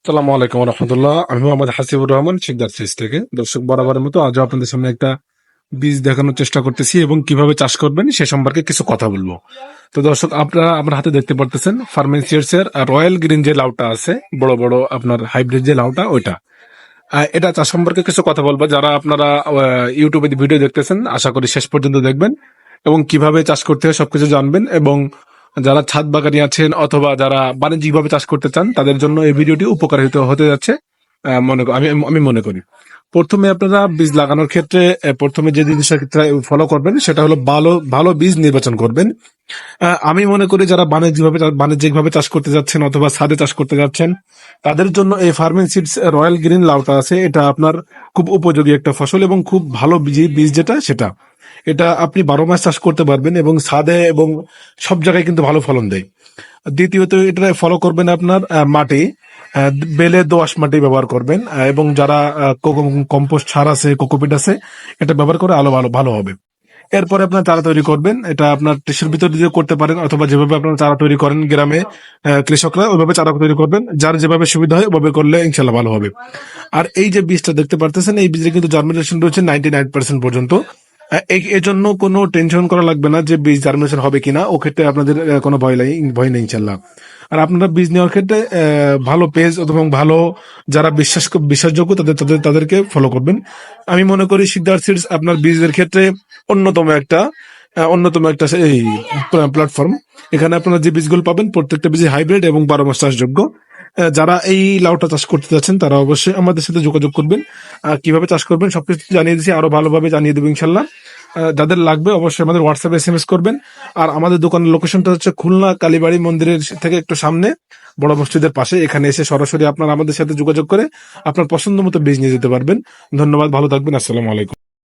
সালামু আলাইকুম রহমতুল্লাহ। আমি মোহাম্মদ হাসিবুর রহমান, শিকদার সিজ থেকে। দর্শক, বরাবরের মতো আজও আপনাদের সামনে একটা বীজ দেখানোর চেষ্টা করতেছি এবং কিভাবে চাষ করবেন সে সম্পর্কে কিছু কথা বলবো। তো দর্শক, আপনারা আমার হাতে দেখতে পারতেছেন ফার্মেসিয়ার্স এর রয়্যাল গ্রিন যে লাউটা আছে, বড় বড় আপনার হাইব্রিড যে লাউটা, ওইটা এটা চাষ সম্পর্কে কিছু কথা বলবো। যারা আপনারা ইউটিউবে ভিডিও দেখতেছেন, আশা করি শেষ পর্যন্ত দেখবেন এবং কিভাবে চাষ করতে হয় সবকিছু জানবেন। এবং যারা ছাদ বাগানি আছেন অথবা যারা বাণিজ্যিকভাবে চাষ করতে চান, তাদের জন্য এই ভিডিওটি উপকারী হতে যাচ্ছে আমি আমি মনে করি। প্রথমে আপনারা বীজ লাগানোর ক্ষেত্রে প্রথমে যে জিনিসটা ফলো করবেন সেটা হলো ভালো ভালো বীজ নির্বাচন করবেন। আমি মনে করি যারা বাণিজ্যিকভাবে চাষ করতে যাচ্ছেন অথবা ছাদে চাষ করতে যাচ্ছেন, তাদের জন্য এই ফার্মিং সিডস রয়্যাল গ্রিন লাউটা আছে, এটা আপনার খুব উপযোগী একটা ফসল এবং খুব ভালো বীজ যেটা সেটা, এটা আপনি 12 মাস চাষ করতে পারবেন এবং ছাদে এবং সব জায়গায় কিন্তু ভালো ফলন দেয়। দ্বিতীয়ত, এটা ফলো করবেন আপনার মাটি, বেলে দোআঁশ মাটি ব্যবহার করবেন, এবং যারা কম্পোস্ট সার আছে, কোকোপিট আছে, এটা ব্যবহার করে আলো ভালো ভালো হবে। এরপরে আপনার চারা তৈরি করবেন, এটা আপনার টিস্যুর ভিতর দিয়ে করতে পারেন অথবা যেভাবে আপনারা চারা তৈরি করেন গ্রামে কৃষকরা, ওইভাবে চারা তৈরি করবেন। যার যেভাবে সুবিধা হয় ওভাবে করলে ইনশাল্লাহ ভালো হবে। আর এই যে বীজটা দেখতে পারতেছেন, এই বীজের কিন্তু জার্মিনেশন রয়েছে 99% পর্যন্ত। এজন্য কোনো টেনশন করা লাগবে না যে বীজ জার্মিনেশন হবে কিনা, ও ক্ষেত্রে আপনাদের কোনো ভয় নেই ইনশাল্লাহ। আর আপনারা বীজ নেওয়ার ক্ষেত্রে ভালো পেজ এবং ভালো যারা বিশ্বাসযোগ্য তাদেরকে ফলো করবেন। আমি মনে করি সিদ্ধার্থ সিডস আপনার বীজের ক্ষেত্রে অন্যতম একটা এই প্ল্যাটফর্ম। এখানে আপনারা যে বীজগুলো পাবেন প্রত্যেকটা বীজ হাইব্রিড এবং 12 মাস চাষযোগ্য। যারা এই লাউটা চাষ করতে যাচ্ছেন তারা অবশ্যই আমাদের সাথে যোগাযোগ করবেন। কিভাবে চাষ করবেন সবকিছু জানিয়ে দিচ্ছি, আরো ভালোভাবে জানিয়ে দেবো ইনশাল্লাহ। যাদের লাগবে অবশ্যই আমাদের হোয়াটসঅ্যাপে SMS করবেন। আর আমাদের দোকানের লোকেশনটা হচ্ছে খুলনা কালীবাড়ি মন্দিরের থেকে একটু সামনে, বড় মসজিদের পাশে। এখানে এসে সরাসরি আপনারা আমাদের সাথে যোগাযোগ করে আপনার পছন্দ মতো বীজ নিয়ে যেতে পারবেন। ধন্যবাদ, ভালো থাকবেন, আসসালামু আলাইকুম।